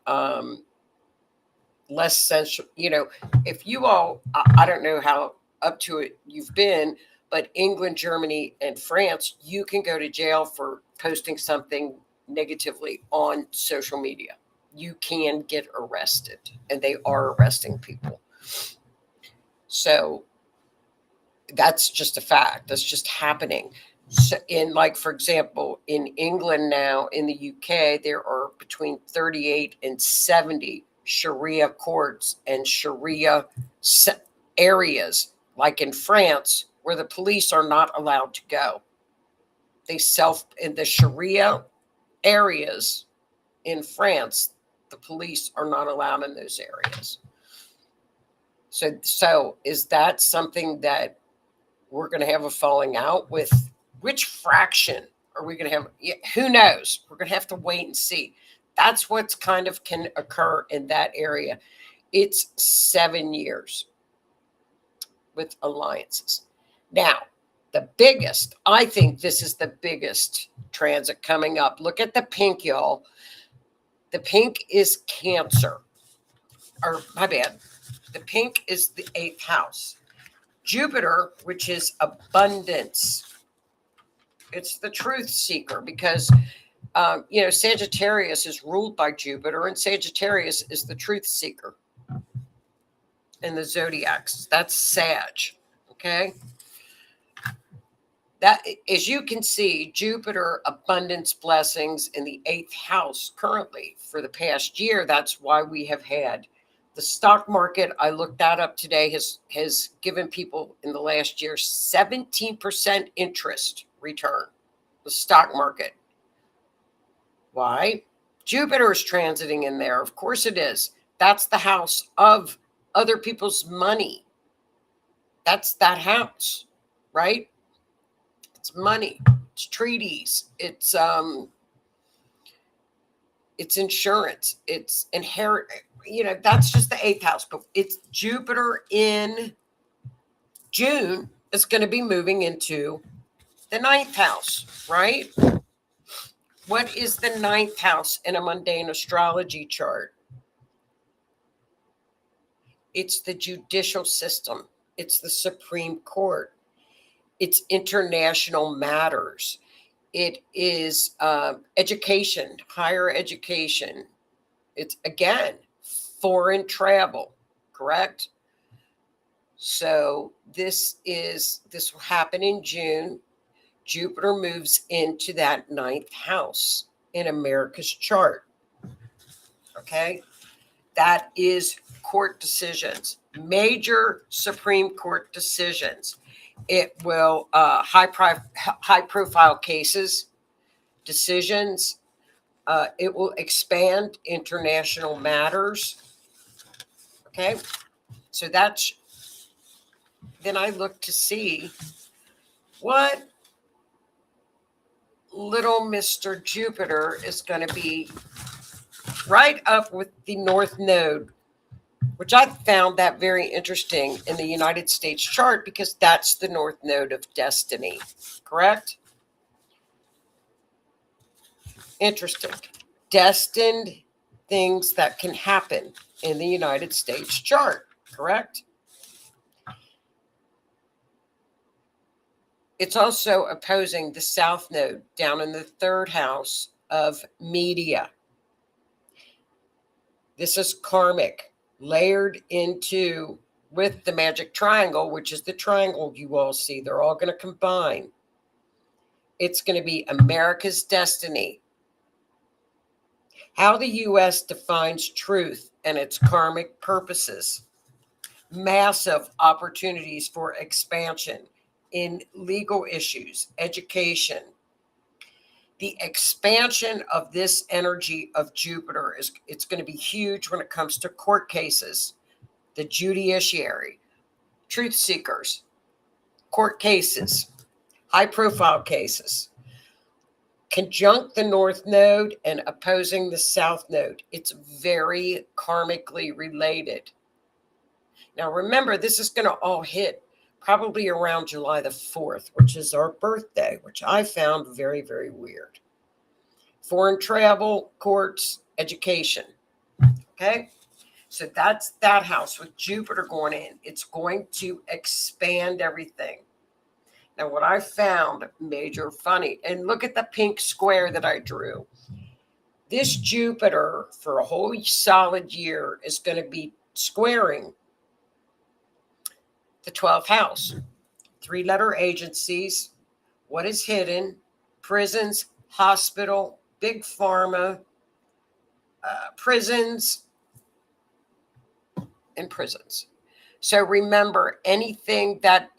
Less censor. If you all, I don't know how up to it you've been, but England, Germany, and France, you can go to jail for posting something negatively on social media. You can get arrested, and they are arresting people. So that's just a fact. That's just happening. So for example, in England now, in the UK, there are between 38 and 70 Sharia courts and Sharia areas, like in France, where the police are not allowed to go. In the Sharia areas in France, the police are not allowed in those areas. So is that something that we're going to have a falling out with? Which fraction are we going to have? Who knows? We're going to have to wait and see. That's what's kind of can occur in that area. It's 7 years with alliances. Now, the biggest, I think this is the biggest transit coming up. Look at the pink, y'all. The pink is Cancer. Or, my bad. The pink is the 8th house. Jupiter, which is abundance. It's the truth seeker because, Sagittarius is ruled by Jupiter, and Sagittarius is the truth seeker in the zodiacs. That's Sag, okay? That, as you can see, Jupiter, abundance, blessings in the 8th house currently for the past year. That's why we have had the stock market. I looked that up today, has given people in the last year 17% interest return. The stock market. Why? Jupiter is transiting in there. Of course it is. That's the house of other people's money. That's that house, right? It's money. It's treaties. It's insurance. It's inherit. That's just the 8th house. But it's Jupiter in June is going to be moving into the 9th house, right? What is the 9th house in a mundane astrology chart? It's the judicial system. It's the Supreme Court. It's international matters. It is education, higher education. It's, again, foreign travel, correct? So this will happen in June. Jupiter moves into that 9th house in America's chart. Okay? That is court decisions, major Supreme Court decisions. It will high profile cases, decisions. It will expand international matters. Okay, so that's, then I look to see what little Mr. Jupiter is going to be right up with the North Node, which I found that very interesting in the United States chart because that's the North Node of destiny, correct? Interesting. Destined things that can happen in the United States chart, correct? It's also opposing the South Node down in the 3rd house of media. This is karmic, layered into with the magic triangle, which is the triangle you all see. They're all going to combine. It's going to be America's destiny. How the U.S. defines truth and its karmic purposes. Massive opportunities for expansion in legal issues, education. The expansion of this energy of Jupiter it's going to be huge when it comes to court cases, the judiciary, truth seekers, court cases, high profile cases. Conjunct the North Node and opposing the South Node. It's very karmically related. Now remember, this is going to all hit probably around July the 4th, which is our birthday, which I found very, very weird. Foreign travel, courts, education. Okay? So that's that house with Jupiter going in. It's going to expand everything. Now, what I found major funny, and look at the pink square that I drew. This Jupiter for a whole solid year is going to be squaring the 12th house. 3-letter agencies, what is hidden, prisons, hospital, big pharma, prisons, and prisons. So remember, anything that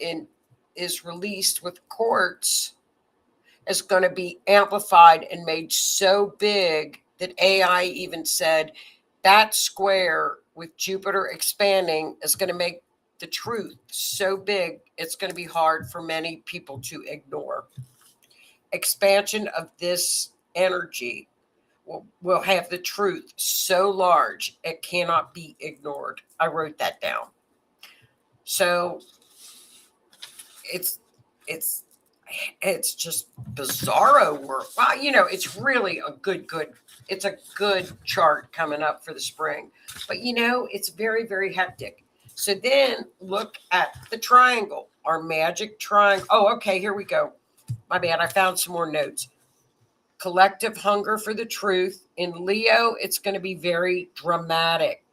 is released with courts is going to be amplified and made so big that AI even said that square with Jupiter expanding is going to make the truth so big, it's going to be hard for many people to ignore. Expansion of this energy will have the truth so large, it cannot be ignored. I wrote that down. So it's just bizarro work. Well, it's really it's a good chart coming up for the spring. But it's very, very hectic. So then look at the triangle, our magic triangle. Oh, okay, here we go. My bad, I found some more notes. Collective hunger for the truth. In Leo, it's going to be very dramatic.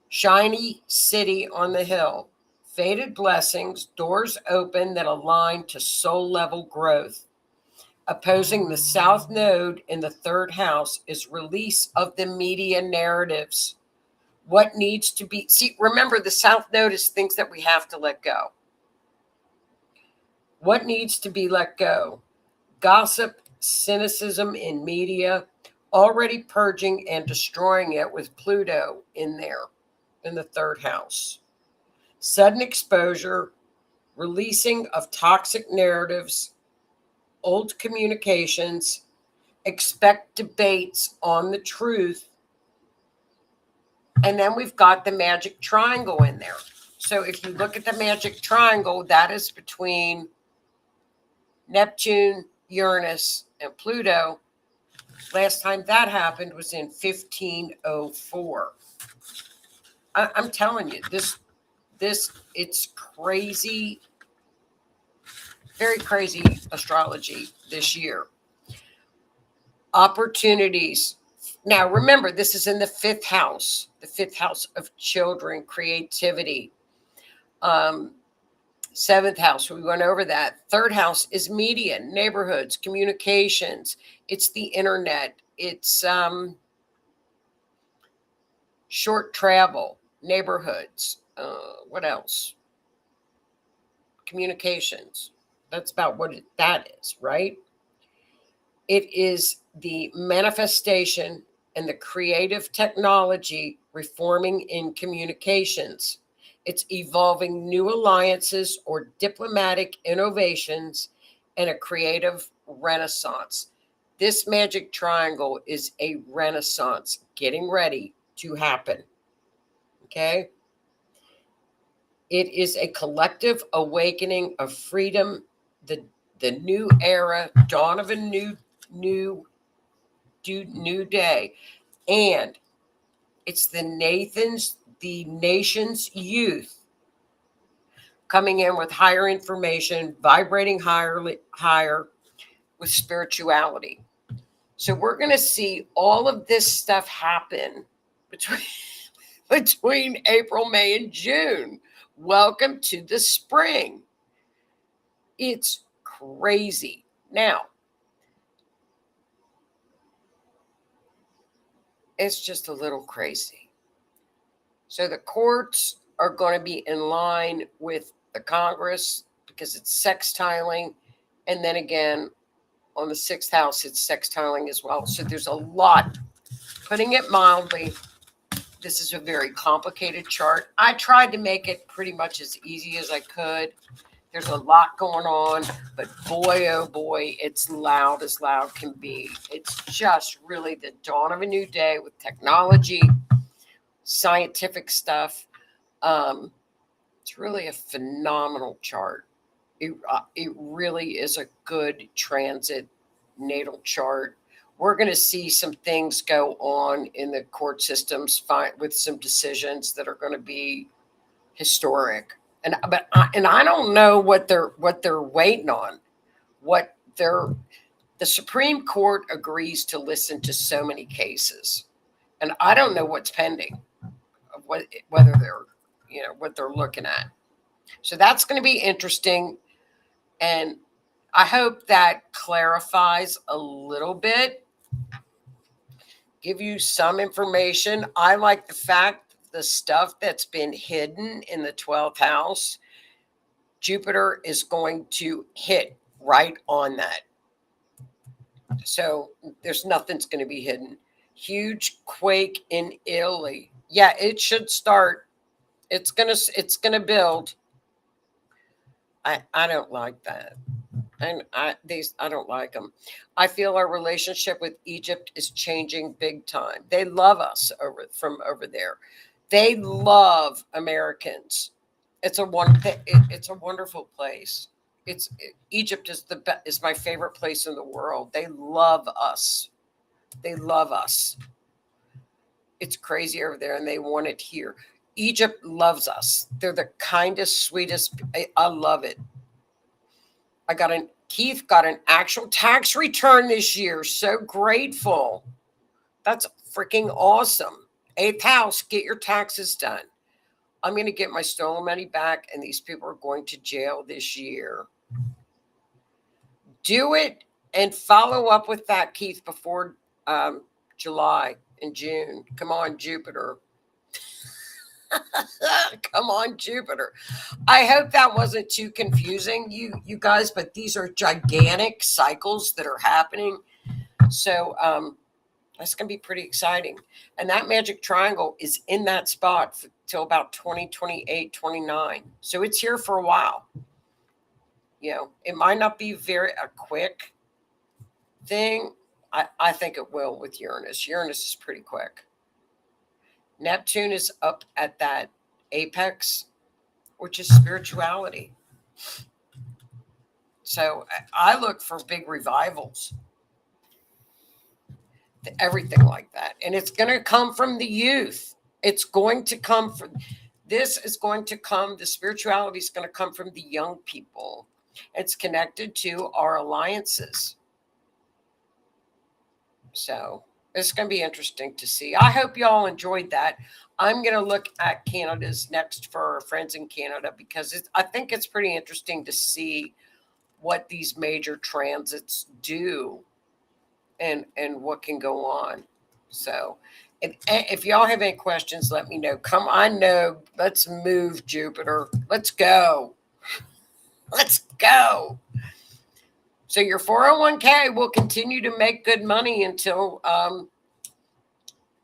Shiny city on the hill. Faded blessings, doors open that align to soul level growth. Opposing the South Node in the 3rd house is release of the media narratives. What needs to be, remember the South Node is things that we have to let go. What needs to be let go? Gossip, cynicism in media, already purging and destroying it with Pluto in there, in the 3rd house. Sudden exposure, releasing of toxic narratives, old communications, expect debates on the truth. And then we've got the magic triangle in there. So if you look at the magic triangle, that is between Neptune, Uranus, and Pluto. Last time that happened was in 1504. I'm telling you, It's crazy, very crazy astrology this year. Opportunities. Now, remember, this is in the fifth house of children, creativity. Seventh house, we went over that. Third house is media, neighborhoods, communications. It's the internet. It's short travel, neighborhoods. What else? Communications. That's about what that is, right? It is the manifestation and the creative technology reforming in communications. It's evolving new alliances or diplomatic innovations and a creative renaissance. This magic triangle is a renaissance getting ready to happen. Okay? It is a collective awakening of freedom, the new era, dawn of a new day. And it's the nation's youth coming in with higher information, vibrating higher with spirituality. So we're going to see all of this stuff happen between April, May, and June. Welcome to the spring. It's crazy. Now, it's just a little crazy. So the courts are going to be in line with the Congress because it's sextiling. And then again, on the sixth house, it's sextiling as well. So there's a lot. Putting it mildly, this is a very complicated chart. I tried to make it pretty much as easy as I could. There's a lot going on, but boy, oh boy, it's loud as loud can be. It's just really the dawn of a new day with technology, scientific stuff. It's really a phenomenal chart. It really is a good transit natal chart. We're going to see some things go on in the court systems with some decisions that are going to be historic. And I don't know what they're waiting on. The Supreme Court agrees to listen to so many cases, and I don't know what's pending, whether they're what they're looking at. So that's going to be interesting, and I hope that clarifies a little bit, give you some information. I like the fact the stuff that's been hidden in the 12th house, Jupiter is going to hit right on that. So there's nothing's going to be hidden. Huge quake in Italy. Yeah, it should start. It's gonna build. I don't like that. And I don't like them. I feel our relationship with Egypt is changing big time. They love us from over there. They love Americans. It's a wonderful place. Egypt is my favorite place in the world. They love us. They love us. It's crazy over there, and they want it here. Egypt loves us. They're the kindest, sweetest. I love it. Keith got an actual tax return this year. So grateful. That's freaking awesome. 8th house, get your taxes done. I'm going to get my stolen money back, and these people are going to jail this year. Do it and follow up with that, Keith, before July and June. Come on, Jupiter. Come on, Jupiter. I hope that wasn't too confusing, you guys, but these are gigantic cycles that are happening. So that's going to be pretty exciting. And that magic triangle is in that spot till about 2028, 29. So it's here for a while. It might not be a quick thing. I think it will with Uranus. Uranus is pretty quick. Neptune is up at that apex, which is spirituality. So I look for big revivals, everything like that. And it's going to come from the youth. It's going to come from This is going to come, the spirituality is going to come from the young people. It's connected to our alliances. So it's going to be interesting to see. I hope y'all enjoyed that. I'm going to look at Canada's next for our friends in Canada, because I think it's pretty interesting to see what these major transits do and what can go on. So if y'all have any questions, let me know. I know. Let's move, Jupiter. Let's go. Let's go. So your 401k will continue to make good money until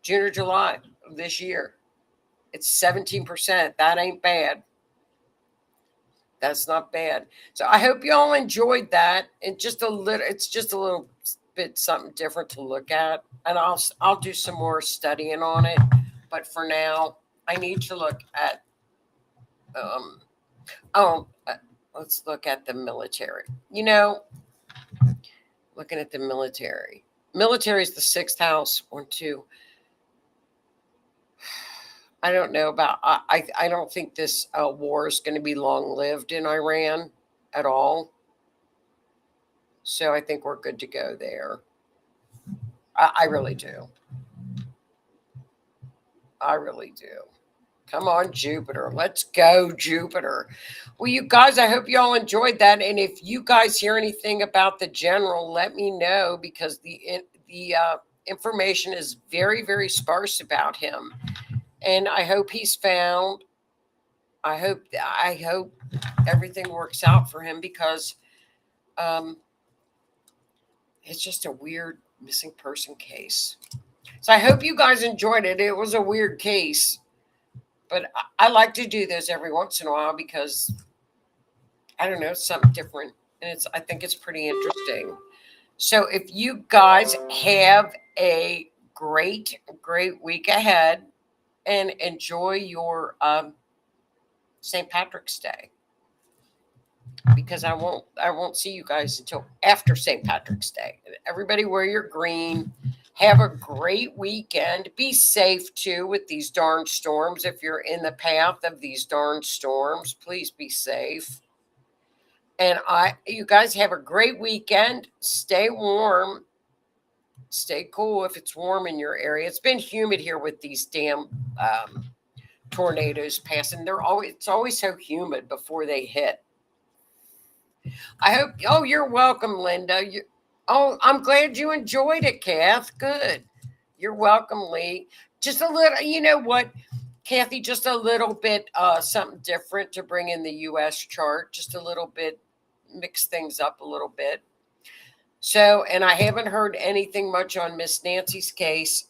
June or July of this year. It's 17%. That ain't bad. That's not bad. So I hope y'all enjoyed that. And it's just a little bit something different to look at. And I'll do some more studying on it. But for now, I need to look at let's look at the military. Looking at the military. Military is the 6th house. 1, 2. I don't know about, I don't think this war is going to be long-lived in Iran at all. So I think we're good to go there. I really do. I really do. Come on, Jupiter. Let's go, Jupiter. Well, you guys, I hope you all enjoyed that. And if you guys hear anything about the general, let me know, because the information is very, very sparse about him. And I hope he's found. I hope everything works out for him, because it's just a weird missing person case. So I hope you guys enjoyed it. It was a weird case, but I like to do this every once in a while, because I don't know, it's something different, and I think it's pretty interesting. So if you guys have a great week ahead, and enjoy your St. Patrick's Day, because I won't see you guys until after St. Patrick's Day. Everybody wear your green. Have a great weekend. Be safe too with these darn storms. If you're in the path of these darn storms, please be safe. And you guys have a great weekend. Stay warm. Stay cool if it's warm in your area. It's been humid here with these damn tornadoes passing. It's always so humid before they hit. I hope. Oh, you're welcome, Linda. I'm glad you enjoyed it, Kath. Good. You're welcome, Lee. Just a little. You know what, Kathy? Just a little bit something different to bring in the U.S. chart. Just a little bit, mix things up a little bit. So, and I haven't heard anything much on Miss Nancy's case.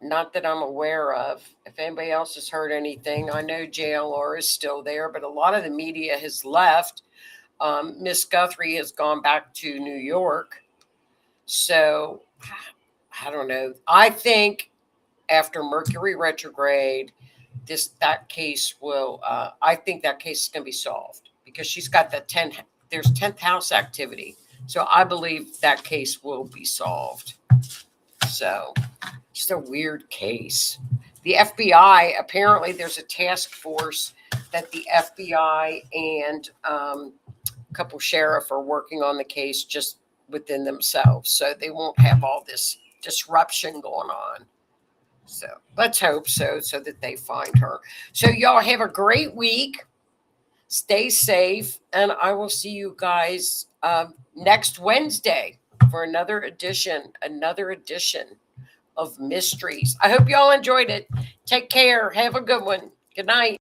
Not that I'm aware of. If anybody else has heard anything, I know JLR is still there, but a lot of the media has left. Miss Guthrie has gone back to New York. So, I don't know. I think after Mercury retrograde, that case will, I think that case is going to be solved, because she's got the 10th house activity. So I believe that case will be solved. So just a weird case. The FBI, apparently there's a task force that the FBI and a couple sheriff are working on the case just within themselves. So they won't have all this disruption going on. So let's hope so that they find her. So y'all have a great week. Stay safe, and I will see you guys next Wednesday for another edition of Mysteries. I hope you all enjoyed it. Take care. Have a good one. Good night.